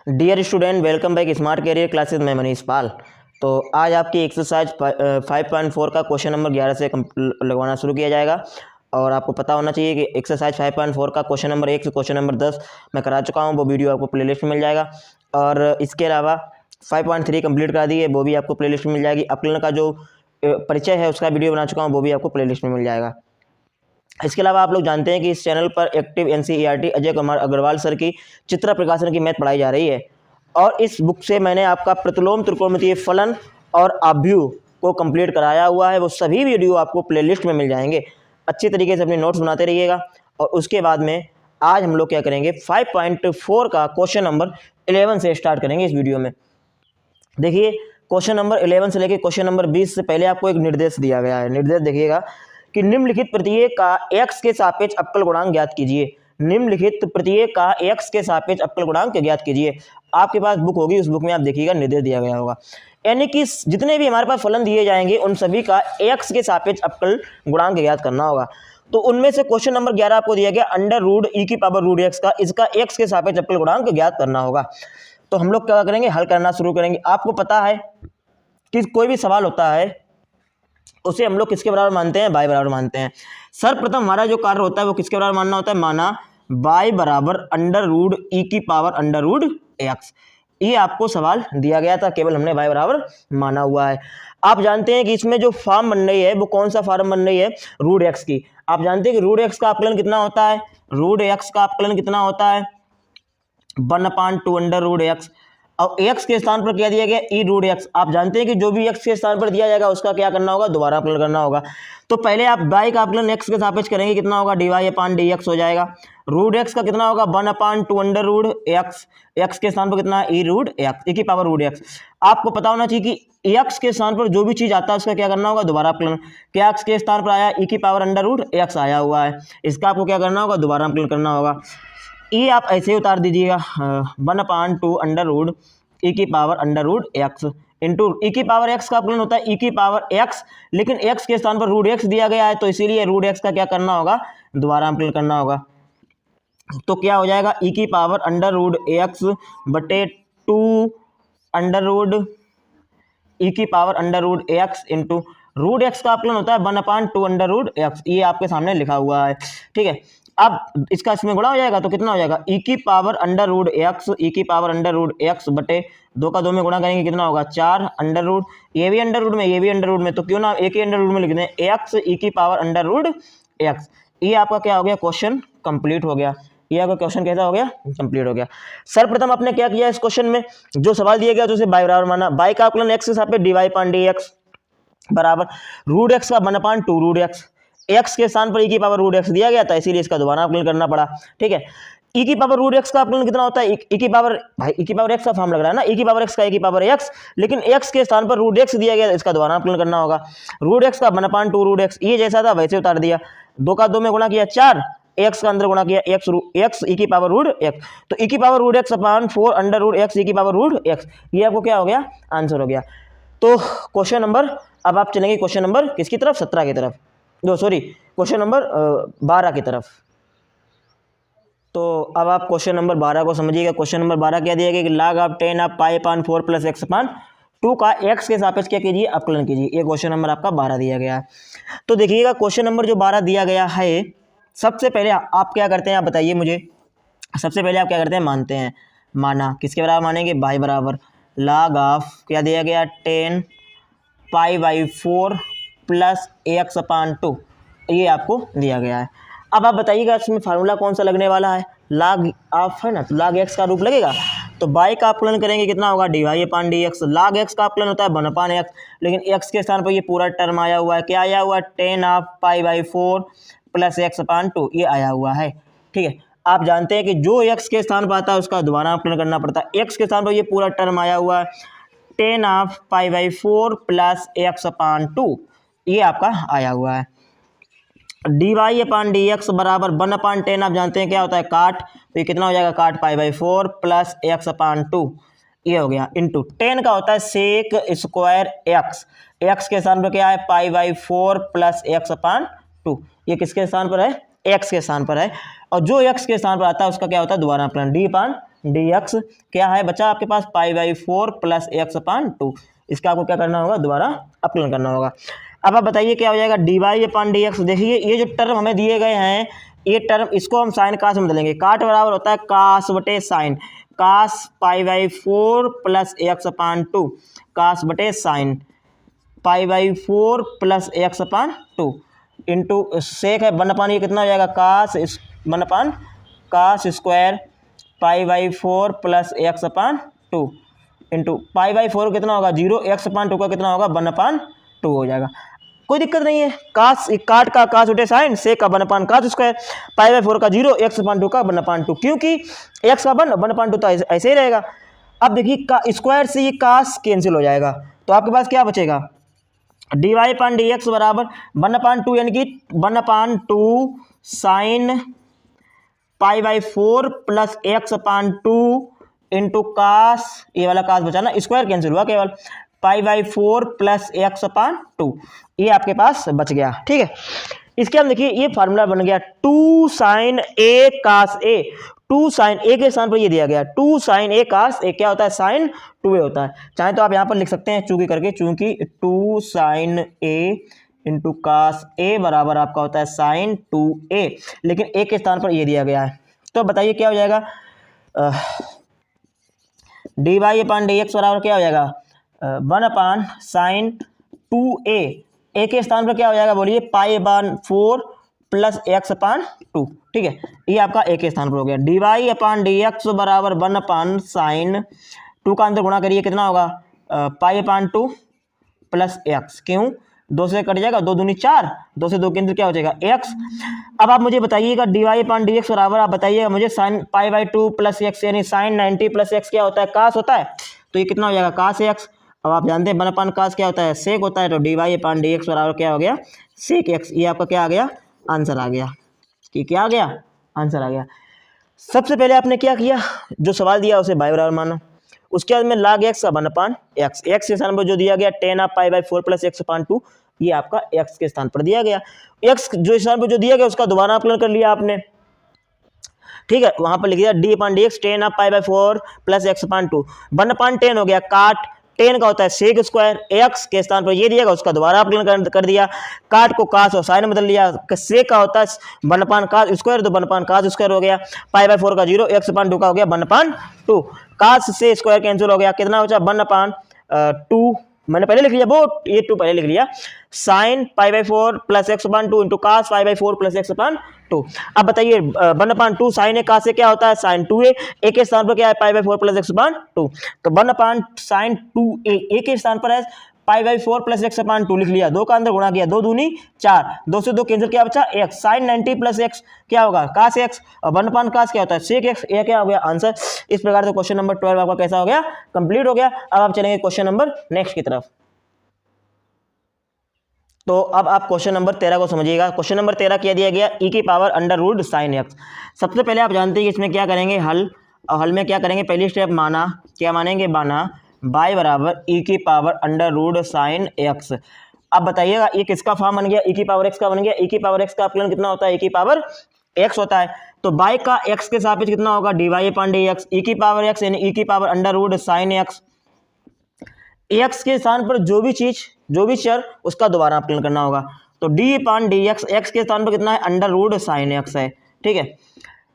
Dear student, welcome back smart career classes में मनीष पाल। तो आज आपकी एक्सरसाइज 5.4 का क्वेश्चन नंबर 11 से लगवाना शुरू किया जाएगा। और आपको पता होना चाहिए कि एक्सरसाइज 5.4 का क्वेश्चन नंबर 1 से क्वेश्चन नंबर 10 मैं करा चुका हूँ। वो वीडियो आपको प्लेलिस्ट में मिल जाएगा। और इसके अलावा 5.3 कंप्लीट करा दी है, वो भी आपको प्लेलिस्ट में मिल जाएगी। अपकरण का जो परिचय है उसका वीडियो बना चुका हूँ, वो भी आपको प्लेलिस्ट में मिल जाएगा। इसके अलावा आप लोग जानते हैं कि इस चैनल पर active NCERT Ajay Kumar Agrawal sir की चित्र प्रकाशन की मैथ पढ़ाई जा रही है। और इस बुक से मैंने आपका प्रतिलोम त्रिकोणमितीय फलन और आव्यूह को कंप्लीट कराया हुआ है। वो सभी वीडियो आपको प्लेलिस्ट में मिल जाएंगे। अच्छी तरीके से अपने नोट्स बनाते रहिएगा। और उसके बाद में आज हम लोग क्या करेंगे, 5.4 का क्वेश्चन नंबर 11 से स्टार्ट करेंगे इस वीडियो में। देखिए, क्वेश्चन नंबर 11 से लेकर क्वेश्चन नंबर 20 से पहले आपको एक निर्देश दिया गया है। निर्देश देखिएगा कि निम्नलिखित प्रत्येक का x के सापेक्ष अवकल गुणांक ज्ञात कीजिए। निम्नलिखित प्रत्येक का x के सापेक्ष अवकल गुणांक ज्ञात कीजिए। आपके पास बुक होगी, उस बुक में आप देखिएगा निर्देश दिया गया होगा। यानी कि जितने भी हमारे पास फलन दिए जाएंगे उन सभी का x के सापेक्ष अवकल गुणांक ज्ञात करना होगा। तो उनमें से क्वेश्चन नंबर 11 आपको दिया गया अंडर रूट e की पावर रूट x का, इसका x के सापेक्ष अवकल गुणांक ज्ञात करना होगा। तो हम लोग क्या करेंगे, हल करना शुरू करेंगे। आपको पता है कि कोई भी सवाल होता है उसे हम लोग किसके बराबर मानते हैं, y बराबर मानते हैं। सर्वप्रथम हमारा जो कार्य होता है वो किसके बराबर मानना होता है, माना y बराबर अंडर रूट e की पावर अंडर रूट x। ये आपको सवाल दिया गया था, केवल हमने y बराबर माना हुआ है। आप जानते हैं कि इसमें जो फॉर्म बन रही है वो कौन सा फॉर्म बन रही है, रूट x की। आप जानते हैं कि रूट x का अपकलन कितना होता है, रूट x का अपकलन कितना होता है 1/2 अंडर रूट x। और x के स्थान पर क्या दिया गया, ई रूट x। आप जानते हैं कि जो भी x के स्थान पर दिया जाएगा उसका क्या करना होगा, दोबारा अपकलन करना होगा। तो पहले आप y का अपकलन x के सापेक्ष करेंगे, कितना होगा dy/dx हो जाएगा। रूट x का कितना होगा 1/2 अंडर रूट x। x के स्थान पर कितना है, ई रूट x, e की पावर रूट x। आपको पता होना चाहिए कि x के स्थान पर जो भी चीज आता है उसका क्या करना होगा, दोबारा अपकलन। क्या x के स्थान पर आया, e की पावर अंडर रूट x आया हुआ है, इसका आपको क्या करना होगा, दोबारा अपकलन करना होगा। ये आप ऐसे ही उतार दीजिएगा 1/2 अंडर रूट e की power under root x into e की पावर x का अपकलन होता है e की पावर x, लेकिन x के स्थान पर रूट x दिया गया है तो इसीलिए रूट x का क्या करना होगा, दोबारा अपकलन करना होगा। तो क्या हो जाएगा, e की पावर अंडर रूट x बटे 2 अंडर रूट e की power under root x into root x का अपकलन होता है 1/2 अंडर रूट x। ये आपके सामने लिखा हुआ है, ठीक है। अब इसका इसमें गुणा हो जाएगा तो कितना हो जाएगा, e की power under root x, e की पावर अंडर रूट x बटे 2 का 2 में गुणा करेंगे, कितना होगा 4 अंडर रूट, ये भी अंडर रूट में, ये भी अंडर रूट में, तो क्यों ना एक ही अंडर रूट में लिख दें x e की पावर अंडर रूट x। ये आपका क्या हो गया, क्वेश्चन कंप्लीट हो गया। ये आपका क्वेश्चन कैसा हो गया, कंप्लीट हो गया। सर्वप्रथम आपने क्या किया, इस क्वेश्चन में जो सवाल दिया गया तो उसे y बराबर माना। y का अपकलन x के सापेक्ष dy/dx बराबर रूट x का 1/2 रूट x। x के स्थान पर e की पावर रूट x दिया गया था, इसीलिए इसका दोबारा अपकलन करना पड़ा, ठीक है। e की पावर रूट x का अपकलन कितना होता है, e की पावर, भाई e की पावर x का फॉर्म लग रहा है ना, e की पावर x का e की पावर x, लेकिन x के स्थान पर रूट x दिया गया, इसका दोबारा अपकलन करना होगा। रूट x का 1/2 रूट x, ये जैसा था वैसे उतार दिया, 2 का 2 में गुणा किया 4, x का अंदर गुणा किया x e की पावर रूट x। तो e की power root x upon 4 under root x e की पावर रूट x, ये आपको क्या हो गया, आंसर हो गया। तो क्वेश्चन नंबर, अब आप चलेंगे क्वेश्चन नंबर किसकी तरफ, 17 की तरफ, क्वेश्चन नंबर 12 की तरफ। तो अब आप क्वेश्चन नंबर 12 को समझिएगा। क्वेश्चन नंबर 12 क्या दिया गया कि log of 10 of π/4 plus x/2 का x के सापेक्ष क्या कीजिए, अपकलन कीजिए। ये क्वेश्चन नंबर आपका 12 दिया गया है। तो देखिएगा क्वेश्चन नंबर जो 12 दिया गया है, सबसे पहले आप क्या करते हैं, आप बताइए मुझे। सबसे पहले आप क्या करते हैं, मानते हैं, माना किसके बराबर मानेंगे, y बराबर log ऑफ क्या दिया गया 10 π/4 प्लस x/2, ये आपको दिया गया है। अब आप बताइएगा इसमें फार्मूला कौन सा लगने वाला है, log ऑफ है ना, तो log x का रूप लगेगा। तो y का अपकलन करेंगे, कितना होगा dy/dx। log x का अपकलन होता है 1/x, लेकिन x के स्थान पर ये पूरा टर्म आया हुआ है, क्या आया हुआ है 10 ऑफ π/4 प्लस x/2, ये आया हुआ है, ठीक है। आप जानते हैं कि जो x के स्थान पर आता है उसका दोबारा अपकलन करना पड़ता है। x के स्थान पर ये पूरा टर्म आया हुआ है 10 ऑफ π/4 प्लस x/2, ये आपका आया हुआ है। dy/dx बराबर 1/10, आप जानते हैं क्या होता है, काट, तो ये कितना हो जाएगा, काट π/4 प्लस x/2, ये हो गया, इंटू 10 का होता है सेक स्क्वायर x। x के स्थान पर क्या है π/4 प्लस x/2, ये किसके स्थान पर है, x के स्थान पर है। और जो x के स्थान पर आता है उसका क्या होता है, दोबारा अपकलन डी एक्स क्या है बच्चा आपके पास π/4 प्लस x/2। इसका आपको क्या करना होगा, दोबारा अपकलन करना होगा। अब आप बताइए क्या हो जाएगा, dy/dx। देखिए ये जो टर्म हमें दिए गए हैं, ये टर्म इसको हम साइन कास में बदलेंगे। काट बराबर होता है कास बटे साइन, कास π/4 प्लस x/2, कास बटे sign π/4 plus x/2 into sec है 1/, ये कितना हो जाएगा, cos 1/, cos square π/4 plus x/2 into π/4 कितना होगा 0, x/2 का कितना होगा 1/2 हो जाएगा। कोई दिक्कत नहीं है, कास काट का कास उठे साइन, सेक का 1/, कास स्क्वायर π/4 का 0, x/2 का 1/2, क्योंकि x का 1/2 तो ऐसे ही रहेगा। अब देखिए का स्क्वायर से ये कास कैंसिल हो जाएगा, तो आपके पास क्या बचेगा, dy/dx बराबर 1/2 यानी कि 1/2 साइन π/4 प्लस x/2 इंटू कास, ये वाला कास बचा ना, स्क्वायर कैंसिल हुआ केवल, π/4 प्लस x/2 ये आपके पास बच गया। ठीक है, इसके हम देखिए ये फार्मूला बन गया 2 sine a cos a। 2 sine a के स्थान पर ये दिया गया 2 साइन a कास a, क्या होता है साइन 2a होता है। चाहे तो आप यहाँ पर लिख सकते हैं चूंकि करके, चूंकि 2 sine a into cos a बराबर आपका होता है साइन 2a, लेकिन a के स्थान पर ये दिया गया है। तो बताइए क्या हो जाएगा, dy/dx बराबर क्या हो जाएगा 1 साइन 2a, a के स्थान पर क्या हो जाएगा बोलिए π/4 प्लस x/2। ठीक है, ये आपका a के स्थान पर हो गया। dy/dx बराबर 1 साइन 2 का अंदर गुणा करिए कितना होगा π/2 प्लस x, क्यों 2 से कट जाएगा, 2 दूनी 4, 2 से 2 के अंदर क्या हो जाएगा x। अब आप मुझे बताइएगा dy/dx बराबर आप बताइएगा मुझे साइन π/2 प्लस x यानी साइन 90 प्लस x क्या होता है, कास होता है, तो ये कितना हो जाएगा कास x। अब आप जानते हैं 1 कास क्या होता है, सेक होता है, तो dy/dx बराबर क्या हो गया सेक x। ये आपका क्या आ गया, आंसर आ गया, कि क्या आ गया, आंसर आ गया। सबसे पहले आपने क्या किया, जो सवाल दिया उसे बाय बराबर माना, उसके बाद में log x का 1/x, x के स्थान पर जो दिया गया tan ऑफ π/4 प्लस x/2, ये आपका x के स्थान पर दिया गया। x जो स्थान पर जो दिया गया उसका दोबारा अपकलन कर लिया आपने। ठीक है, वहां पर लिख दिया d/dx tan of π/4 plus x/2, 1/10 हो गया, काट 10 का होता है सेक स्क्वायर, x के स्थान पर ये दिएगा उसका दोबारा अपकलन कर दिया, काट को कास और साइन बदल लिया, सेक का होता है 1 कास स्क्वायर, तो 1 कास स्क्वायर हो गया, π/4 का 0, x/2 का हो गया 1/2, कास से स्क्वायर कैंसिल हो गया, कितना बचा 1/2, मैंने पहले लिख लिया वो, ये 2 पहले लिख लिया, sine π/4 plus x/2 into cos π/4 plus x/2। अब बताइए 1/2 साइन ए कास से क्या होता है साइन 2a, a के स्थान पर क्या है π/4 प्लस x/2, तो 1/sin 2a, a के स्थान पर है π/4 प्लस x/2 लिख लिया, 2 का अंदर गुणा किया, 2 दूनी 4, 2 से 2 कैंसिल, क्या बचा x, साइन 90 प्लस x क्या होगा कास x, और 1 कास क्या होता है सेक x, ये क्या हो गया आंसर। इस प्रकार से क्वेश्चन नंबर 12 आपका कैसा हो गया, कंप्लीट हो गया। अब आप चलेंगे क्वेश्चन नंबर नेक्स्ट की तरफ। तो अब आप क्वेश्चन नंबर 13 को समझिएगा। क्वेश्चन नंबर 13 क्या दिया गया, e की power under root sine x. सबसे पहले आप जानते हैं कि इसमें क्या करेंगे हल, और हल में क्या करेंगे, पहली स्टेप माना, क्या मानेंगे माना y बराबर e की power under root sine x. अब बताइएगा ये किसका फॉर्म बन गया, e की पावर x का बन गया, e की पावर x का अपकलन कितना होता है, e की पावर x होता है, तो y का x के सापेक्ष कितना होगा dy/dx, e की पावर x यानी e की power under root sine x. x के स्थान पर जो भी चीज जो भी चर उसका दोबारा अपकलन करना होगा, तो d/dx x के स्थान पर कितना है अंडर रूट साइन एक्स है। ठीक है,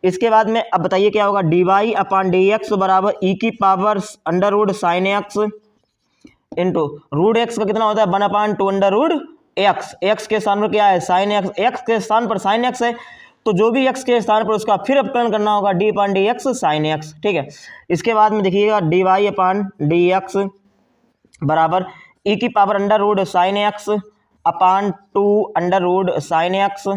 इसके बाद में अब बताइए क्या होगा, dy/dx बराबर e की power under root sine x into root x का कितना होता है 1/2 अंडर रूट एक्स। एक्स के स्थान पर क्या है साइन एक्स, एक्स के स्थान पर साइन एक्स है, तो जो भी x के स्थान पर उसका फिर अपकलन करना होगा d/dx साइन एक्स। ठीक है, इसके बाद में देखिएगा dy/dx बराबर e की power under root sine x upon 2 under root sine x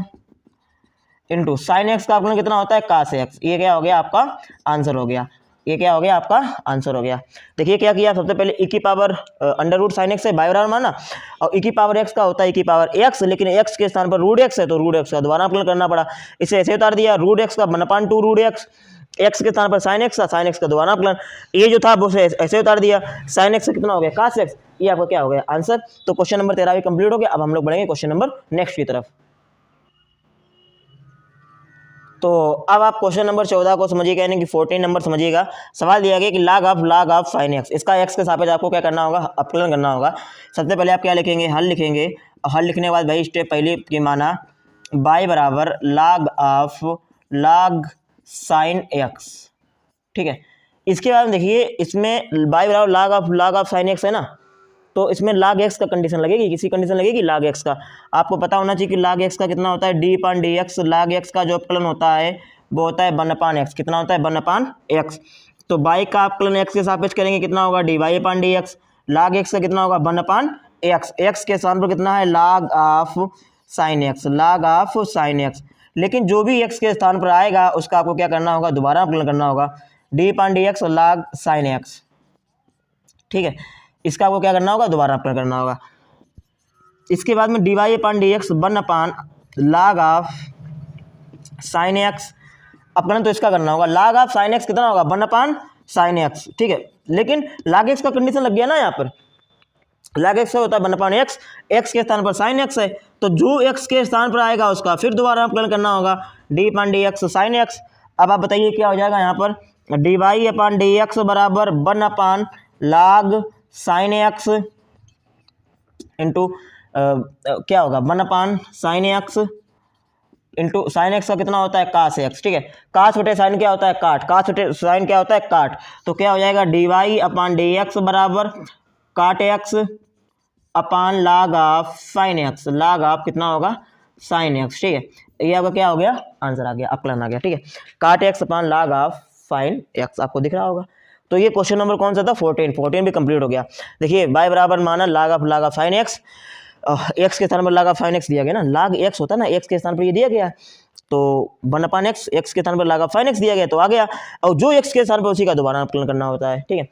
into sine x का अपकलन कितना होता है कास एक्स। ये क्या हो गया आपका आंसर हो गया, ये क्या हो गया आपका आंसर हो गया। देखिए क्या किया, सबसे पहले e की power under root sine x है बाय बराबर माना, और e की पावर x का होता है e की पावर x, लेकिन x के स्थान पर रूट x है तो रूट x का दोबारा अपकलन करना पड़ा, इसे ऐसे उतार दिया, रूट x का 1/2 रूट x, x के स्थान पर साइन एक्स था, साइन एक्स का दोबारा अपकलन, ये जो था वो ऐसे उतार दिया, साइन एक्स कितना हो गया कास एक्स, ये आपका क्या हो गया आंसर। तो क्वेश्चन नंबर 13 भी कंप्लीट हो गया। अब हम लोग बढ़ेंगे क्वेश्चन नंबर नेक्स्ट की तरफ। तो अब आप क्वेश्चन नंबर 14 को समझिएगा, यानी कि 14 नंबर समझिएगा। सवाल दिया गया कि लाग ऑफ साइन एक्स, इसका एक्स के सापेक्ष आपको क्या करना होगा, अपकलन करना होगा। सबसे पहले आप क्या लिखेंगे, हल लिखेंगे, और हल लिखने के बाद भाई स्टेप पहले की माना बाई बराबर लाग साइन एक्स, ठीक है। इसके बाद देखिए इसमें बाई बराबर लाग ऑफ साइन एक्स है ना, तो इसमें लाग एक्स का कंडीशन लगेगी, किसी कंडीशन लगेगी लाग एक्स का। आपको पता होना चाहिए कि लाग एक्स का कितना होता है, डी अपान डी एक्स। लाग एक्स का जो अपकलन होता है वो होता है 1 अपान एक्स। कितना होता है, 1 अपान एक्स। तो बाई का अपकलन एक्स के सापेक्ष करेंगे, कितना होगा, D Y upon D x. लाग एक्स का कितना होगा, 1 अपान एक्स। एक्स के स्थान पर कितना है, लाग ऑफ साइन एक्स, लाग ऑफ साइन एक्स। लेकिन जो भी एक्स के स्थान पर आएगा उसका आपको क्या करना होगा, दोबारा अपकलन करना होगा, डी अपान डी एक्स और लाग साइन एक्स, ठीक है। इसका आपको क्या करना होगा, दोबारा अपकलन करना होगा। इसके बाद में D Y upon D X 1 upon log of sine x, अपकलन तो इसका करना होगा। लाग ऑफ साइन एक्स कितना होगा, 1 अपान साइन एक्स, ठीक है। लेकिन लाग एक्स का कंडीशन लग गया ना, यहाँ पर लाग एक्स होता है 1 अपान एक्स, एक्स के स्थान पर साइन एक्स है, तो जो एक्स के स्थान पर आएगा उसका फिर दोबारा अपकलन करना होगा, डी अपान डी एक्स साइन एक्स। अब आप बताइए क्या हो जाएगा यहाँ पर, d Y upon D x बराबर 1 अपान लाग साइन एक्स इंटू क्या होगा, 1 अपान sign x into sine x का कितना होता है, कास एक्स, ठीक है। कास बटे साइन क्या होता है, काट, कास बटे साइन क्या होता है, काट। तो क्या हो जाएगा, D Y upon D x बराबर काट x upon log of sine x, लाग ऑफ कितना होगा, साइन एक्स, ठीक है। ये आपका क्या हो गया, आंसर आ गया, अपकलन आ गया, ठीक है। काट x upon log of sine x आपको दिख रहा होगा। तो ये क्वेश्चन नंबर कौन सा था, 14 भी कंप्लीट हो गया। देखिए बाय बराबर माना लाग ऑफ साइन एक्स, एक्स के स्थान पर लाग ऑफ साइन एक्स दिया गया ना, लाग एक्स होता है ना, एक्स के स्थान पर ये दिया गया, तो 1 अपान एक्स, एक्स के स्थान पर लाग ऑफ साइन एक्स दिया गया तो आ गया, और जो एक्स के स्थान पर उसी का दोबारा अपकलन करना होता है, ठीक है।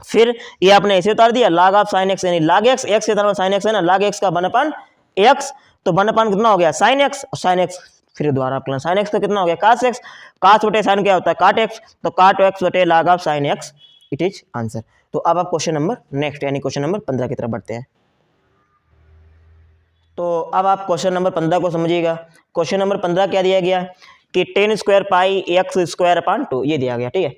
फिर ये आपने ऐसे उतार दिया, लाग ऑफ साइन एक्स यानी लाग एक्स, एक्स के स्थान पर साइन एक्स है ना, लाग एक्स का 1 अपान एक्स, तो 1 अपान कितना हो गया, साइन एक्स, और साइन एक्स फिर दोबारा अपकलन, साइन एक्स का कितना हो गया, कास एक्स, कास बटे साइन क्या होता है, काट एक्स, तो काट एक्स बटे लाग of sine x, it is answer. तो अब आप क्वेश्चन नंबर नेक्स्ट यानी क्वेश्चन नंबर 15 की तरफ बढ़ते हैं। तो अब आप क्वेश्चन नंबर 15 को समझिएगा। क्वेश्चन नंबर 15 क्या दिया गया कि 10 square pi x square upon 2 ये दिया गया, ठीक है।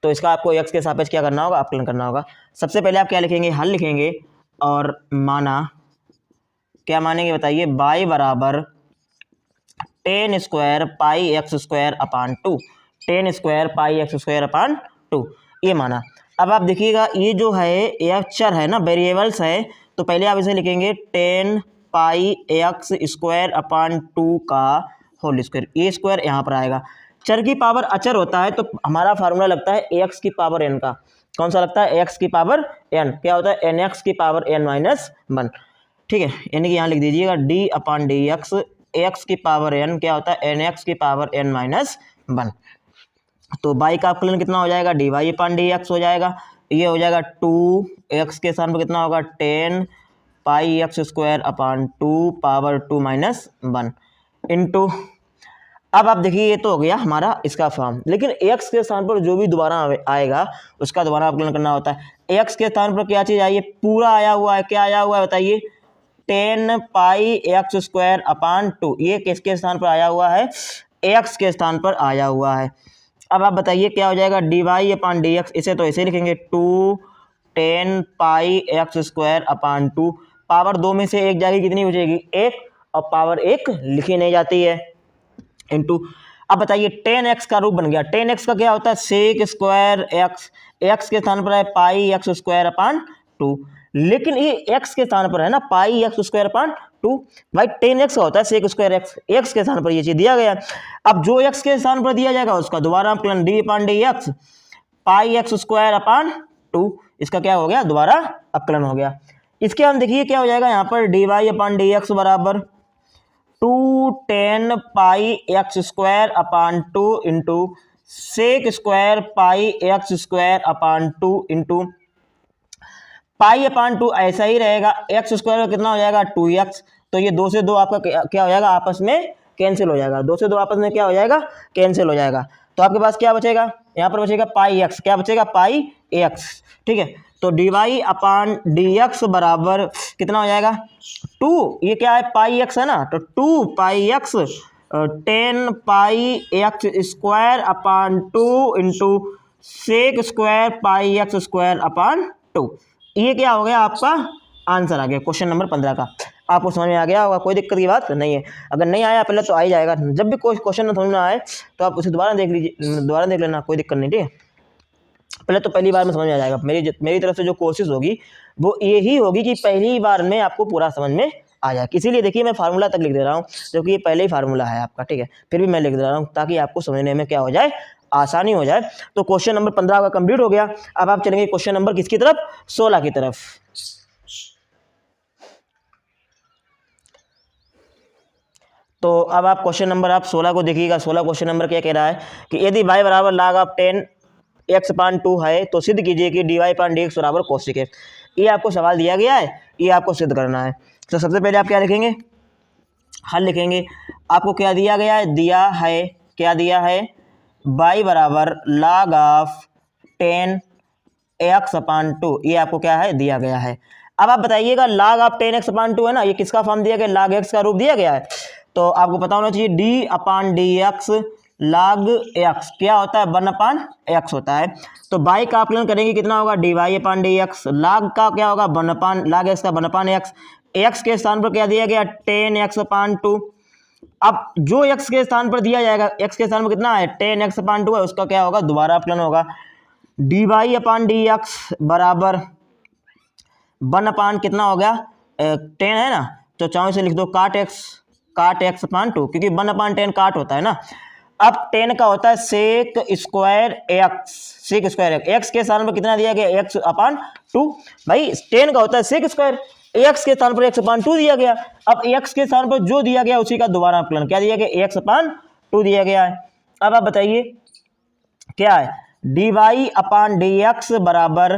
तो इसका आपको एक्स के सापेक्ष क्या करना होगा, अपकलन करना होगा। सबसे पहले आप क्या लिखेंगे, हल लिखेंगे, और माना क्या मानेंगे बताइए, बाई बराबर 10 square pi x square upon 2, 10 square pi x square upon 2 ये माना। अब आप देखिएगा ये जो है ये चर है ना, वेरिएबल्स है, तो पहले आप इसे लिखेंगे 10 पाई एक्स स्क्वायर अपान 2 का होल स्क्वायर, ये स्क्वायर यहाँ पर आएगा। चर की पावर अचर होता है तो हमारा फार्मूला लगता है एक्स की पावर एन का, कौन सा लगता है, एक्स की पावर एन, क्या होता है, एन एक्स की पावर एन माइनस 1, ठीक है। यानी कि यहाँ लिख दीजिएगा डी अपान डी एक्स, एक्स की पावर एन क्या होता है, एन एक्स की पावर एन माइनस 1। तो बाई का अपकलन कितना हो जाएगा, D Y upon D x हो जाएगा, ये हो जाएगा 2 एक्स के स्थान पर कितना होगा 10 pi x square upon 2 power 2 minus 1 into, अब आप देखिए ये तो हो गया हमारा इसका फॉर्म, लेकिन एक्स के स्थान पर जो भी दोबारा आएगा उसका दोबारा अपकलन करना होता है। एक्स के स्थान पर क्या चीज़ आई है, पूरा आया हुआ है, क्या आया हुआ है बताइए, 10 पाई एक्स स्क्वायर अपान 2, ये किसके स्थान पर आया हुआ है, एक्स के स्थान पर आया हुआ है। अब आप बताइए क्या हो जाएगा, D Y upon D x, इसे तो ऐसे लिखेंगे 2 10 pi x square upon 2, power 2 में से एक जाएगी, कितनी बचेगी 1, और पावर 1 लिखी नहीं जाती है, इंटू। अब बताइए 10x का रूप बन गया, 10x का क्या होता है, सेक स्क्वायर एक्स, एक्स के स्थान पर है पाई एक्स स्क्वायर अपान 2, लेकिन ये x के स्थान पर है ना पाई एक्स स्क्वायर अपान 2, भाई 10x का होता है सेक स्क्वायर एक्स, एक्स के स्थान पर ये चीज दिया गया। अब जो x के स्थान पर दिया जाएगा उसका दोबारा अपकलन डी अपान डी एक्स पाई एक्स स्क्वायर अपान 2, इसका क्या हो गया, दोबारा अपकलन हो गया। इसके हम देखिए क्या हो जाएगा यहाँ पर, d Y upon D x बराबर 2 10 pi x square upon 2 into sec square pi x square upon 2 into pi upon 2 ऐसा ही रहेगा, एक्स स्क्वायर का कितना हो जाएगा 2x, तो ये 2 से 2 आपका क्या हो जाएगा, आपस में कैंसिल हो जाएगा, 2 से 2 आपस में क्या हो जाएगा, कैंसिल हो जाएगा। तो आपके पास क्या बचेगा, यहाँ पर बचेगा पाई एक्स, क्या बचेगा पाई एक्स, ठीक है। तो D Y upon D x बराबर कितना हो जाएगा 2, ये क्या है पाई एक्स है ना, तो 2 pi x 10 pi x square upon 2 into sec square pi x square upon 2। ये क्या हो गया आपका आंसर आ गया क्वेश्चन नंबर 15 का। आपको समझ में आ गया होगा, कोई दिक्कत की बात नहीं है। अगर नहीं आया पहले तो आ ही जाएगा, जब भी कोई क्वेश्चन समझ में आए तो आप उसे दोबारा देख लीजिए, दोबारा देख लेना, कोई दिक्कत नहीं, ठीक है। पहले तो पहली बार में समझ में आ जाएगा। मेरी तरफ से जो कोशिश होगी वो यही होगी कि पहली बार में आपको पूरा समझ में आ जाए। इसीलिए देखिए मैं फार्मूला तक लिख दे रहा हूँ, जो कि ये पहले ही फार्मूला है आपका, ठीक है। फिर भी मैं लिख दे रहा हूँ ताकि आपको समझने में क्या हो जाए, आसानी हो जाए। तो क्वेश्चन नंबर 15 का कंप्लीट हो गया। अब आप चलेंगे क्वेश्चन नंबर किसकी तरफ, 16 की तरफ। तो अब आप क्वेश्चन नंबर आप 16 को देखिएगा। 16 क्वेश्चन नंबर क्या कह रहा है कि यदि y बराबर log ऑफ 10 x पान 2 है तो सिद्ध कीजिए कि dy पान dx बराबर कोसेक x। ये आपको सवाल दिया गया है, ये आपको सिद्ध करना है। तो सबसे पहले आप क्या लिखेंगे, हल लिखेंगे। आपको क्या दिया गया है, दिया है, क्या दिया है, y बराबर log ऑफ 10 x अपान 2, ये आपको क्या है, दिया गया है। अब आप बताइएगा log ऑफ 10 x अपान 2 है ना, ये किसका फॉर्म दिया गया, log x का रूप दिया गया है। तो आपको पता होना चाहिए d अपान डी एक्स log x क्या होता है, 1 अपान x होता है। तो y का आकलन करेंगे कितना होगा, dy अपान डी एक्स। log का क्या होगा, 1 अपान log x का 1 अपान x। x के स्थान पर क्या दिया गया, 10x अपान 2। अब जो x के स्थान पर दिया जाएगा, x के स्थान पर कितना है, 10x अपान 2 है, उसका क्या होगा, दोबारा आकलन होगा। dy अपान डी एक्स बराबर 1 अपान कितना हो गया, 10 है ना, तो चाहो से लिख दो काट x अपान 2, क्योंकि 1 अपान 10 काट होता है ना। अब 10 का होता है sec square X, sec square X के स्थान पर कितना दिया गया, x अपान 2। भाई 10 का होता है सेक स्क्वायर, x के स्थान पर x अपान 2 दिया गया। अब x के स्थान पर जो दिया गया उसी का दोबारा आकलन, क्या दिया गया, x अपान 2 दिया गया है। अब आप बताइए क्या है, dy अपान डी एक्स बराबर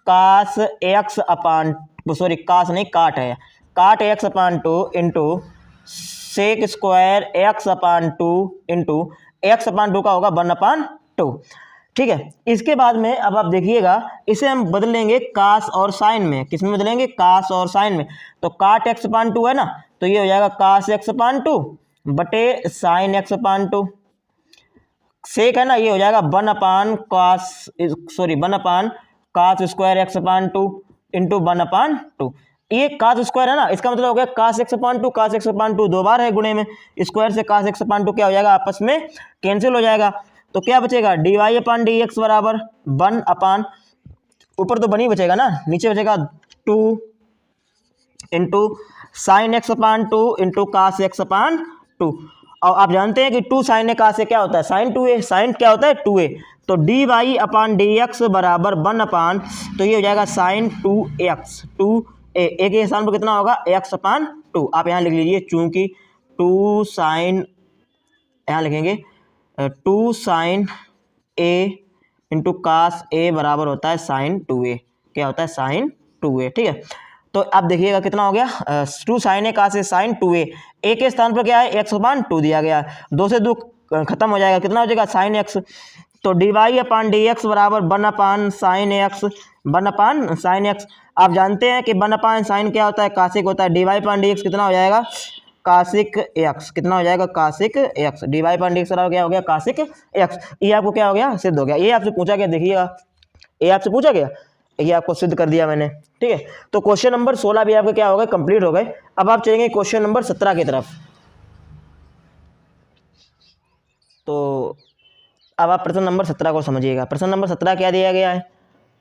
कास एक्स अपान, सॉरी कास नहीं काट है, काट x अपान 2 इंटू सेक स्क्वायर x अपान 2 इंटू एक्स अपान 2 का होगा 1 अपान 2, ठीक है। इसके बाद में अब आप देखिएगा, इसे हम बदल लेंगे कास और साइन में। किस में बदलेंगे, कास और साइन में। तो काट x अपान 2 है ना, तो ये हो जाएगा कास x अपान 2 बटे साइन x अपान 2। सेक है ना, ये हो जाएगा 1 अपान कास, सॉरी 1 अपान कास स्क्वायर x अपान 2 इंटू 1 अपान 2। ये कास स्क्वायर है ना, इसका मतलब हो गया कास x अपान 2, कास x अपान 2 दो बार है गुणे में, स्क्वायर से कास x अपान 2 क्या हो जाएगा, आपस में कैंसिल हो जाएगा। तो क्या बचेगा, dy अपान डी एक्स बराबर 1 अपान, ऊपर तो 1 ही बचेगा ना, नीचे बचेगा 2 इंटू साइन x अपान 2 इंटू कास x अपान 2। और आप जानते हैं कि 2 साइन ए कास से क्या होता है, साइन 2a, साइन क्या होता है 2a। तो dy अपान डी एक्स बराबर 1 अपान, तो ये हो जाएगा साइन 2x, 2a, a के स्थान पर कितना होगा, x अपान 2। आप यहाँ लिख लीजिए, चूंकि 2 साइन, यहाँ लिखेंगे 2 sine a into cos a बराबर होता है साइन 2a, क्या होता है, साइन 2a, ठीक है। तो आप देखिएगा कितना हो गया, 2 sine A cos A sine 2a, a के स्थान पर क्या है, x अपान 2 दिया गया है, 2 से 2 खत्म हो जाएगा, कितना हो जाएगा, साइन x। तो dy अपान डी एक्स बराबर 1 अपान साइन x, 1 अपान साइन x। आप जानते हैं कि 1 अपान साइन क्या होता है, कासिक होता है। dy अपान डी एक्स कितना हो जाएगा, कासिक x, कितना हो जाएगा, कासिक x। dy अपान डी एक्स बराबर क्या हो गया, कासिक x। ये आपको क्या हो गया, सिद्ध हो गया। ये आपसे पूछा गया, देखिएगा ये आपसे पूछा गया, ये आपको सिद्ध कर दिया मैंने, ठीक है। तो क्वेश्चन नंबर 16 भी आपके क्या हो गए, कंप्लीट हो गए। अब आप चलेंगे क्वेश्चन नंबर 17 की तरफ। तो अब आप प्रश्न नंबर 17 को समझिएगा। प्रश्न नंबर 17 क्या दिया गया है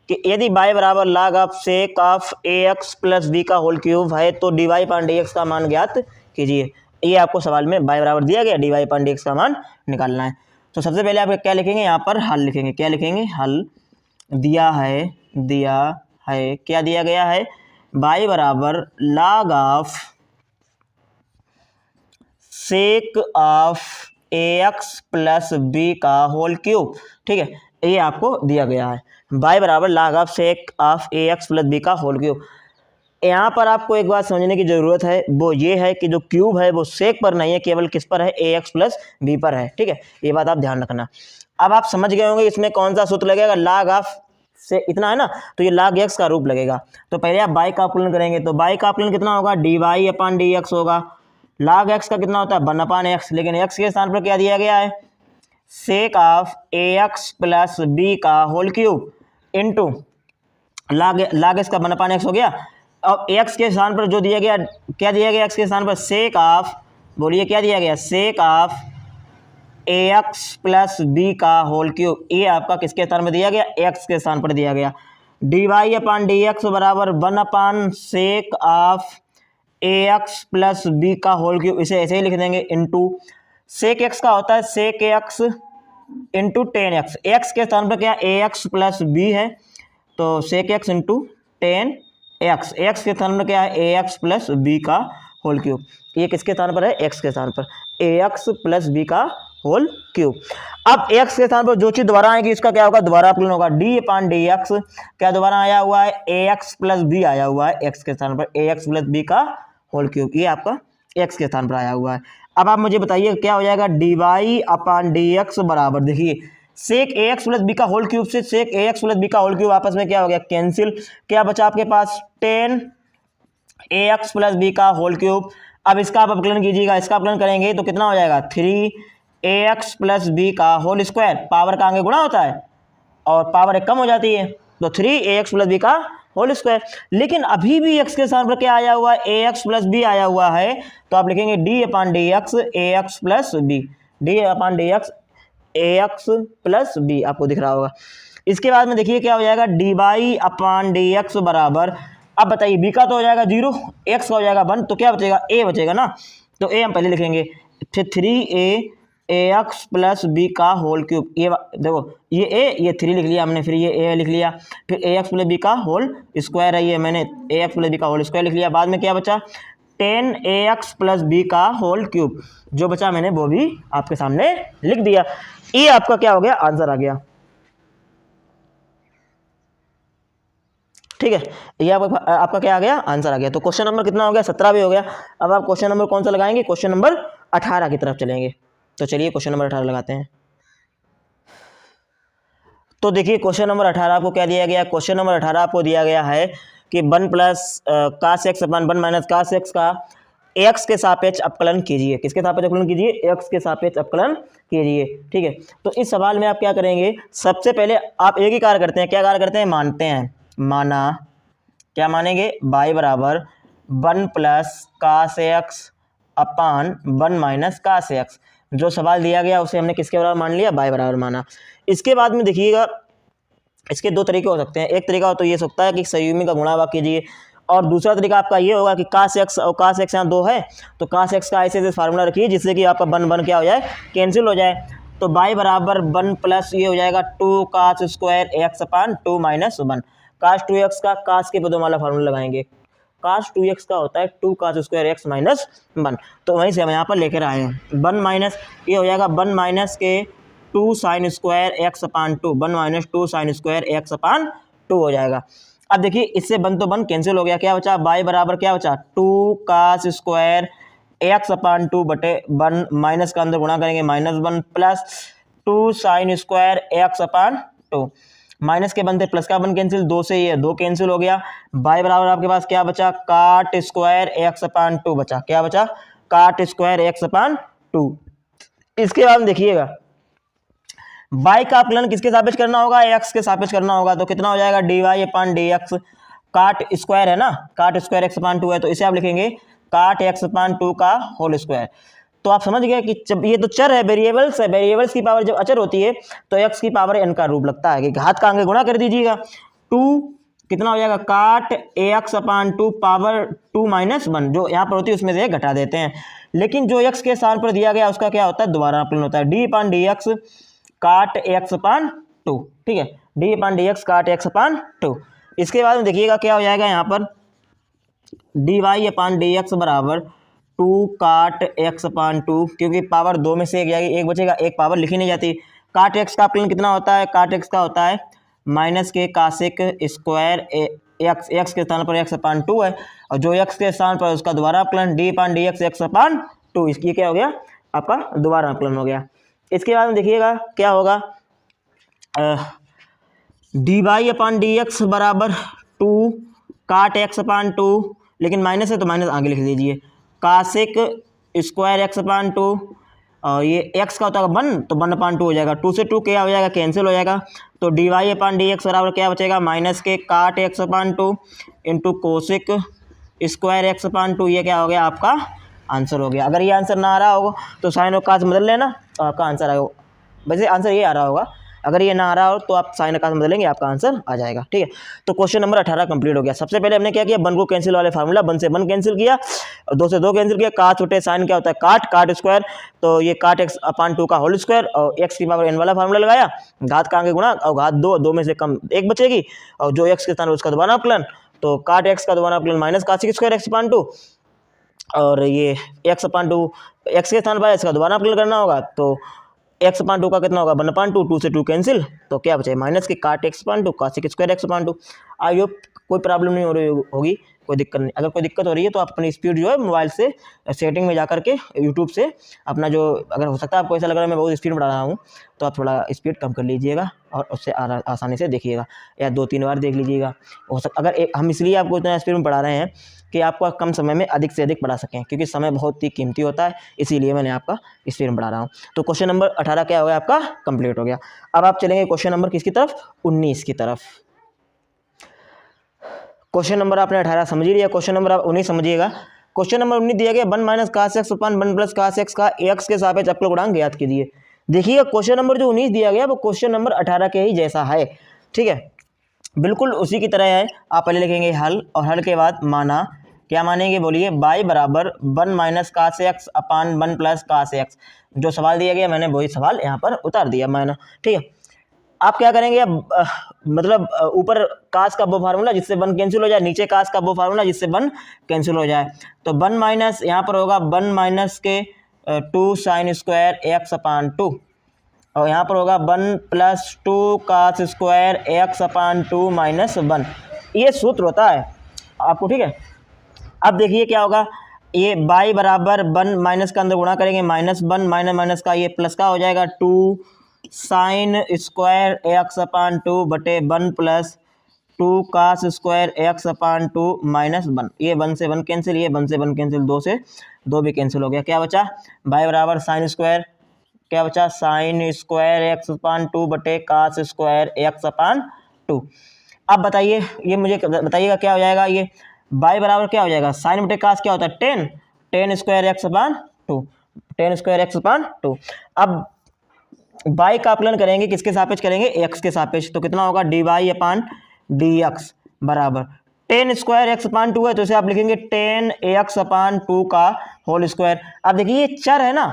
कि यदि y बराबर log of sec of ax plus b का होल क्यूब है तो dy अपान dx का मान ज्ञात कीजिए। ये आपको सवाल में y बराबर दिया गया, dy अपान dx का मान निकालना है। तो सबसे पहले आप क्या लिखेंगे, यहाँ पर हल लिखेंगे। क्या लिखेंगे, हल। दिया है क्या दिया गया है, y बराबर log of sec of ax plus b का होल क्यूब, ठीक है, ये आपको दिया गया है। y बराबर log of sec of ax plus b का होल क्यूब। यहाँ पर आपको एक बात समझने की ज़रूरत है, वो ये है कि जो क्यूब है वो सेक पर नहीं है, केवल किस पर है, ax प्लस b पर है, ठीक है। ये बात आप ध्यान रखना। अब आप समझ गए होंगे इसमें कौन सा सूत्र लगेगा, log ऑफ से इतना है ना, तो ये log x का रूप लगेगा। तो पहले आप y का आकलन करेंगे, तो y का आकलन कितना होगा, dy अपान डी एक्स होगा, log x का कितना होता है 1/x, लेकिन x के स्थान पर क्या दिया गया है sec of ax plus b का whole cube into log x का 1/x हो गया। अब x के स्थान पर जो दिया गया, क्या दिया गया x के स्थान पर सेक ऑफ, बोलिए क्या दिया गया सेक ऑफ ax प्लस b का होल क्यूब, ये आपका किसके स्थान पर दिया गया x के स्थान पर दिया गया। dy/dx बराबर 1/sec of ax plus b का होल क्यूब, इसे ऐसे ही लिख देंगे इंटू सेक x का होता है सेक x into ten x, x के स्थान पर क्या ax प्लस b है तो सेक x into ten x, x के स्थान पर क्या है ax प्लस b का होल क्यूब, ये किसके स्थान पर है x के स्थान पर ax प्लस b का होल क्यूब। अब x के स्थान पर जो चीज दोबारा आएगी इसका क्या होगा दोबारा अपलन होगा, d/dx क्या दोबारा आया हुआ है ax प्लस b आया हुआ है x के स्थान पर ax प्लस b का होल क्यूब, ये आपका x के स्थान पर आया हुआ है। अब आप मुझे बताइए क्या हो जाएगा dy/dx बराबर, देखिए सेक ax प्लस b का होल क्यूब से सेक ax प्लस b का होल क्यूब आपस में क्या हो गया कैंसिल, क्या बचा आपके पास 10ax प्लस b का होल क्यूब। अब इसका आप अपकलन कीजिएगा, इसका अपकलन करेंगे तो कितना हो जाएगा 3ax प्लस b का होल स्क्वायर, पावर का आगे गुणा होता है और पावर एक कम हो जाती है तो 3ax प्लस b का होल स्क्वायर। लेकिन अभी भी x के स्थान पर क्या आया हुआ है ax प्लस b आया हुआ है तो आप लिखेंगे d/dx ax plus b, d/dx ax plus b आपको दिख रहा होगा। इसके बाद में देखिए क्या हो जाएगा dy/dx बराबर, अब बताइए b का तो हो जाएगा 0, x का हो जाएगा 1 तो क्या बचेगा a बचेगा ना, तो a हम पहले लिखेंगे फिर 3ax प्लस b का होल क्यूब, ये देखो ये a ये 3 लिख लिया हमने, फिर ये a लिख लिया, फिर ax प्लस b का होल स्क्वायर है ये मैंने ax प्लस b का होल स्क्वायर लिख लिया। बाद में क्या बचा 10ax प्लस b का होल क्यूब, जो बचा मैंने वो भी आपके सामने लिख दिया। ये आपका क्या हो गया आंसर आ गया, ठीक है, ये आपका क्या आ गया आंसर आ गया। तो क्वेश्चन नंबर कितना हो गया 17 भी हो गया। अब आप क्वेश्चन नंबर कौन सा लगाएंगे क्वेश्चन नंबर 18 की तरफ चलेंगे, तो चलिए क्वेश्चन नंबर 18 लगाते हैं। तो देखिए क्वेश्चन नंबर 18 आपको क्या दिया गया, क्वेश्चन नंबर 18 आपको दिया गया है कि 1 plus cos x upon 1 minus cos x का एक्स के सापेक्ष अपकलन कीजिए, किसके सापेक्ष अपकलन कीजिए एक्स के सापेक्ष अपकलन कीजिए, ठीक है। तो इस सवाल में आप क्या करेंगे, सबसे पहले आप एक ही कार्य करते हैं, क्या कार्य करते हैं मानते हैं, माना क्या मानेंगे y बराबर 1 प्लस कास एक्स अपान 1 माइनस कास एक्स, जो सवाल दिया गया उसे हमने किसके बराबर मान लिया y बराबर माना। इसके बाद में देखिएगा इसके दो तरीके हो सकते हैं, एक तरीका हो तो ये सकता है कि संयुग्मी का गुणा कीजिए, और दूसरा तरीका आपका ये होगा कि कास एक्स और कास एक्स यहाँ 2 है तो कास एक्स का ऐसे फार्मूला रखिए जिससे कि आपका 1 क्या हो जाए कैंसिल हो जाए। तो y बराबर 1 प्लस ये हो जाएगा 2 कास स्क्वायर एक्स अपान 2 माइनस 1, कास 2x का कास के पदों वाला फार्मूला लगाएंगे, कास 2x का होता है 2 कास स्क्वायर एक्स माइनस 1, तो वहीं से हम यहाँ पर लेकर आए हैं 1 माइनस ये हो जाएगा 1 माइनस के 2 sine square x upon 2, 1 minus 2 sine square x upon 2 हो जाएगा। अब देखिए इससे 1 तो 1 कैंसिल हो गया, क्या बचा y बराबर क्या बचा 2 कास स्क्वायर एक्स अपान 2 बटे 1, माइनस का अंदर गुणा करेंगे -1 plus 2 sine square x upon 2, minus के बनते प्लस का 1 कैंसिल, 2 से ये 2 कैंसिल हो गया। y बराबर आपके पास क्या बचा काट स्क्वायर एक्स अपान 2 बचा, क्या बचा काट स्क्वायर एक्स अपान 2। इसके बाद देखिएगा y का अपकलन किसके सापेक्ष करना होगा x के सापेक्ष करना होगा, तो कितना हो जाएगा dy/dx, काट स्क्वायर है ना, काट स्क्वायर एक्स अपान 2 है तो इसे आप लिखेंगे काट एक्स अपान 2 का होल स्क्वायर। तो आप समझ गए कि जब ये तो चर है वेरिएबल्स है, वेरिएबल्स की पावर जब अचर होती है तो x की पावर n का रूप लगता है कि घात का आगे गुणा कर दीजिएगा, 2 कितना हो जाएगा काट एक्स अपान 2 पावर 2 माइनस 1, जो यहाँ पर होती है उसमें से घटा देते हैं, लेकिन जो x के स्थान पर दिया गया उसका क्या होता है दोबारा अपकलन होता है d/dx काट एक्स अपान 2, ठीक है d/dx काट एक्स अपान 2। इसके बाद में देखिएगा क्या हो जाएगा यहाँ पर dy/dx बराबर 2 काट एक्स अपान 2, क्योंकि पावर 2 में से एक जाएगी एक बचेगा, एक पावर लिखी नहीं जाती। काट एक्स का अपकलन कितना होता है, काट एक्स का होता है माइनस के कासेक स्क्वायर एक्स, एक्स के स्थान पर एक्स अपान 2 है और जो एक्स के स्थान पर उसका दोबारा अपकलन d/dx एक्स अपान 2, इसकी क्या हो गया आपका दोबारा अपकलन हो गया। इसके बाद में देखिएगा क्या होगा dy/dx बराबर 2 काट एक्स अपान 2, लेकिन माइनस है तो माइनस आगे लिख दीजिए, कासेक स्क्वायर एक्स अपान 2, और ये एक्स का होता है 1 तो 1/2 हो जाएगा। 2 से 2 क्या हो जाएगा, कैंसिल हो जाएगा। तो D Y upon D x बराबर क्या बचेगा, माइनस के cot x upon 2 into cosec square x upon 2। ये क्या हो गया, आपका आंसर हो गया। अगर ये आंसर ना आ रहा होगा तो साइन और कास बदल लेना तो आपका आंसर आएगा। वैसे आंसर ये आ रहा होगा, अगर ये ना आ रहा हो तो आप साइन कास बदलेंगे, आपका आंसर आ जाएगा। ठीक है, तो क्वेश्चन नंबर 18 कंप्लीट हो गया। सबसे पहले हमने क्या किया, 1 को कैंसिल वाले फार्मूला, 1 से 1 कैंसिल किया और 2 से 2 कैंसिल किया। काट छुटे साइन क्या होता है, काट स्क्वायर, तो ये काट एक्स अपान 2 का होल स्क्वायर और एक्स की पावर n वाला फार्मूला लगाया। घात का आगे गुणा और घात 2 में से कम 1 बचेगी, और जो एक्स के स्थान उसका दोबारा अवकलन, तो काट एक्स का दोबारा अवकलन माइनस कासिक स्क्वायर एक्स अपान 2, और ये एक्स अपान 2 एक्स के स्थान पर इसका दोबारा अवकलन करना होगा। तो एक्स अपान 2 का कितना होगा, 1/2, 2 से 2 कैंसिल, तो क्या बचे माइनस के cot x upon 2 cosec square x upon 2। I hope कोई प्रॉब्लम नहीं हो रही होगी, कोई दिक्कत नहीं। अगर कोई दिक्कत हो रही है तो आप अपनी स्पीड जो है मोबाइल से सेटिंग में जा करके यूट्यूब से अपना जो, अगर हो सकता है आपको ऐसा लग रहा है मैं बहुत स्पीड बढ़ा रहा हूँ, तो आप थोड़ा स्पीड कम कर लीजिएगा और उससे आसानी से देखिएगा, या 2-3 बार देख लीजिएगा। अगर हम इसलिए आपको इतना स्पीड में पढ़ा रहे हैं कि आपको कम समय में अधिक से अधिक पढ़ा सकें, क्योंकि समय बहुत ही कीमती होता है, इसीलिए मैंने आपका स्पीड में पढ़ा रहा हूँ। तो क्वेश्चन नंबर 18 क्या हो गया, आपका कंप्लीट हो गया। अब आप चलेंगे क्वेश्चन नंबर किसकी तरफ, 19 की तरफ। क्वेश्चन नंबर आपने 18 समझ लिया, क्वेश्चन नंबर आप 19 समझिएगा। क्वेश्चन नंबर 19 दिया गया 1 माइनस कास एक्स अपान 1 प्लस कास एक्स का एक्स के सापेक्ष अवकल गुणांक ज्ञात कीजिए। देखिएगा क्वेश्चन नंबर जो 19 दिया गया वो क्वेश्चन नंबर 18 के ही जैसा है। ठीक है, बिल्कुल उसी की तरह है। आप पहले लिखेंगे हल, और हल के बाद माना, क्या मानेंगे बोलिए, y बराबर 1 माइनस कास एक्स अपान 1 प्लस कास एक्स। जो सवाल दिया गया मैंने वही सवाल यहाँ पर उतार दिया मैंने। ठीक है, आप क्या करेंगे, अब मतलब ऊपर कास का वो फार्मूला जिससे 1 कैंसिल हो जाए, नीचे कास का वो फार्मूला जिससे 1 कैंसिल हो जाए। तो 1 माइनस यहाँ पर होगा 1 माइनस के 2 साइन स्क्वायर एक्स अपान 2, और यहाँ पर होगा 1 प्लस 2 कास स्क्वायर एक्स अपान 2 माइनस 1। ये सूत्र होता है आपको। ठीक है, अब देखिए क्या होगा, ये y बराबर 1 माइनस का अंदर गुणा करेंगे, -1 माइनस माइनस का ये प्लस का हो जाएगा 2 साइन स्क्वायर एक्स अपान 2 बटे 1 प्लस 2 कास स्क्वायर एक्स अपान 2 माइनस 1। ये 1 से 1 कैंसिल, ये 1 से 1 कैंसिल, 2 से 2 भी कैंसिल हो गया। क्या बचा, y बराबर साइन स्क्वायर, क्या बचा, साइन स्क्वायर एक्स अपान 2 बटे कास स्क्वायर एक्स अपान 2। अब बताइए, ये मुझे बताइएगा क्या हो जाएगा, ये y बराबर क्या हो जाएगा, साइन बटे कास क्या होता है 10 square x upon 2, 10 square x upon 2। अब y का अपलन करेंगे, किसके सापेक्ष करेंगे, x के सापेक्ष, तो कितना होगा dy अपान dx बराबर 10 स्क्वायर एक्स अपान 2 है, तो इसे आप लिखेंगे 10x अपान 2 का होल स्क्वायर। अब देखिए ये चर है ना,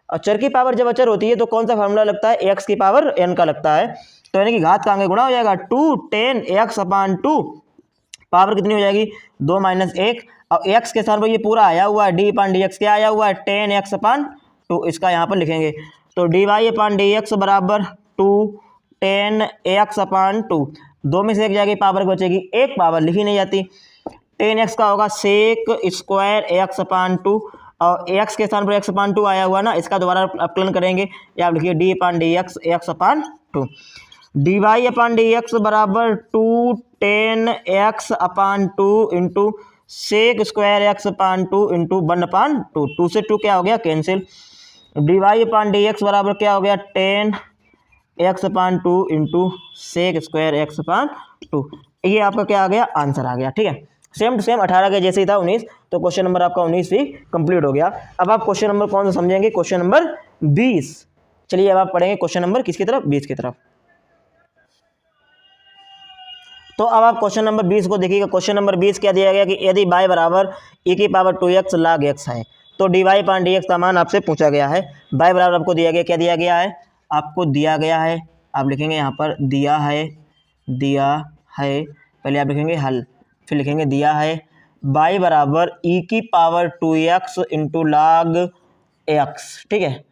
और चर की पावर जब अचर होती है तो कौन सा फार्मूला लगता है, x की पावर n का लगता है, तो यानी कि घात का आगे गुणा हो जाएगा 2 10x अपान 2, पावर कितनी हो जाएगी 2 माइनस 1, और x के स्थान पर ये पूरा आया हुआ है, d अपान dx क्या आया हुआ है 10x अपान 2, इसका यहाँ पर लिखेंगे। तो dy अपान dx बराबर 2 10x अपान 2, 2 में से 1 जाएगी, पावर बचेगी, एक पावर लिखी नहीं जाती। 10x का होगा सेक स्क्वायर एक्स अपान 2, और x के स्थान पर x अपान 2 आया हुआ ना, इसका दोबारा अपकलन करेंगे, या आप लिखिए d अपान dx x अपान 2। dy अपान dx बराबर 2 10x अपान 2 into sec square x upon 2 into 1 अपान 2, 2 से 2 क्या हो गया कैंसिल। dy अपान dx बराबर क्या हो गया 10x अपान 2 into sec square x upon 2। ये आपका क्या आ गया, आंसर आ गया। ठीक है, सेम टू सेम 18 के जैसे ही था 19, तो क्वेश्चन नंबर आपका 19 भी कंप्लीट हो गया। अब आप क्वेश्चन नंबर कौन सा समझेंगे, क्वेश्चन नंबर 20। चलिए अब आप पढ़ेंगे क्वेश्चन नंबर किसकी तरफ, 20 की तरफ। तो अब आप क्वेश्चन नंबर 20 को देखिएगा। क्वेश्चन नंबर 20 क्या दिया गया कि यदि y बराबर e की पावर 2x log x है, तो dy पान dx का मान आपसे पूछा गया है। y बराबर आपको दिया गया, क्या दिया गया है, आपको दिया गया है, आप लिखेंगे यहाँ पर दिया है, पहले आप लिखेंगे हल, फिर लिखेंगे दिया है y बराबर e की power 2x into log x। ठीक है,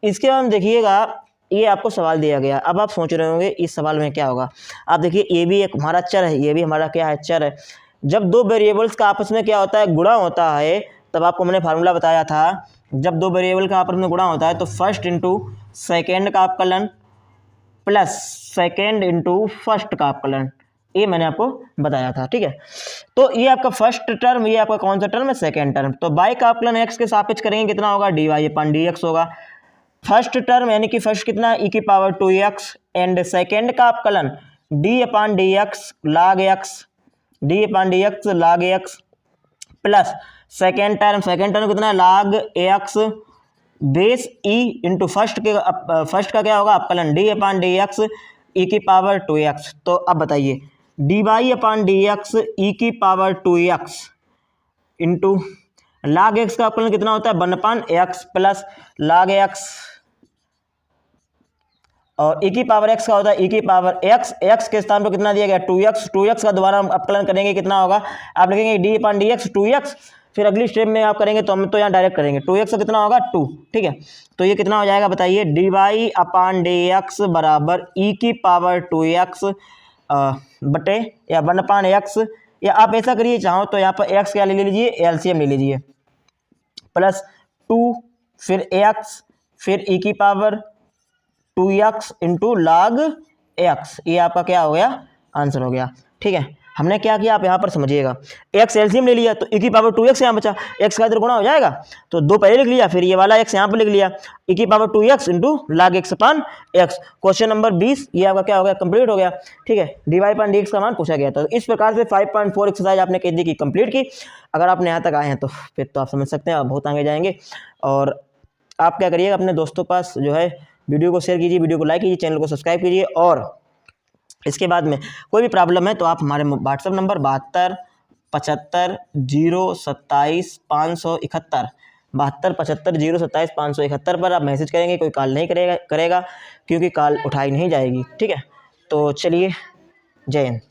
इसके बाद देखिएगा ये आपको सवाल दिया गया। अब आप सोच रहे होंगे इस सवाल में क्या होगा। आप देखिए ये भी एक हमारा चर है, ये भी हमारा क्या है, चर है। जब दो वेरिएबल्स का आपस में क्या होता है, गुणा होता है, तब आपको मैंने फार्मूला बताया था, जब दो वेरिएबल का आपस में गुणा होता है तो फर्स्ट इंटू सेकेंड का अपकलन प्लस सेकेंड इंटू फर्स्ट का अपकलन, ये मैंने आपको बताया था। ठीक है, तो ये आपका फर्स्ट टर्म, ये आपका कौन सा टर्म है, सेकेंड टर्म। तो बाई का अवकलन एक्स के सापेक्ष करेंगे कितना होगा, डी वाई अपन डी एक्स होगा। फर्स्ट टर्म यानी कि फर्स्ट कितना, ई की पावर 2x, एंड सेकेंड का अवकलन डी अपान डी एक्स लाग एक्स, डी अपान डी एक्स लाग एक्स, प्लस सेकेंड टर्म कितना है, लाग x base E into first का क्या होगा, अवकलन डी अपान डी एक्स ई की पावर 2x। तो अब बताइए D Y upon D x ई की पावर 2x इंटू लाग एक्स का अवकलन कितना होता है, 1/x प्लस लाग एक्स, और ई की पावर एक्स का होता है ई की पावर एक्स, एक्स के स्थान पर कितना दिया गया, 2x का दोबारा हम अवकलन करेंगे कितना होगा, आप लिखेंगे डी अपान डी एक्स 2x, फिर अगली स्टेप में आप करेंगे तो हम तो यहाँ डायरेक्ट करेंगे 2x का कितना होगा 2, ठीक है। तो ये कितना हो जाएगा बताइए, D Y upon D x बराबर ई की पावर 2x बटे या 1/x, या आप ऐसा करिए चाहो तो यहाँ पर x क्या ले लीजिए, एलसीएम ले लीजिए, प्लस 2 फिर x फिर ई की पावर 2x इंटू लाग x, ये आपका क्या हो गया, आंसर हो गया, ठीक है। हमने क्या किया आप यहाँ पर समझिएगा, x एलसीएम ले लिया तो ई की पावर 2x यहाँ बचा, x का इधर गुणा हो जाएगा तो 2 पहले लिख लिया, फिर ये वाला x यहाँ पर लिख लिया, ई की पावर 2x इंटू लाग x अपान x। क्वेश्चन नंबर 20 ये आपका क्या हो गया, कंप्लीट हो गया, ठीक है। D Y upon D x का मान पूछा गया था। तो इस प्रकार से 5.4 एक्सरसाइज आपने कैदी की कंप्लीट की। अगर आपने यहाँ तक आए हैं तो फिर तो आप समझ सकते हैं आप बहुत आगे जाएंगे। और आप क्या करिएगा, अपने दोस्तों के पास जो है वीडियो को शेयर कीजिए, वीडियो को लाइक कीजिए, चैनल को सब्सक्राइब कीजिए। और इसके बाद में कोई भी प्रॉब्लम है तो आप हमारे व्हाट्सएप नंबर 72 75 027 571 72 75 027 571 पर आप मैसेज करेंगे, कोई कॉल नहीं करेगा क्योंकि कॉल उठाई नहीं जाएगी, ठीक है। तो चलिए, जय हिंद।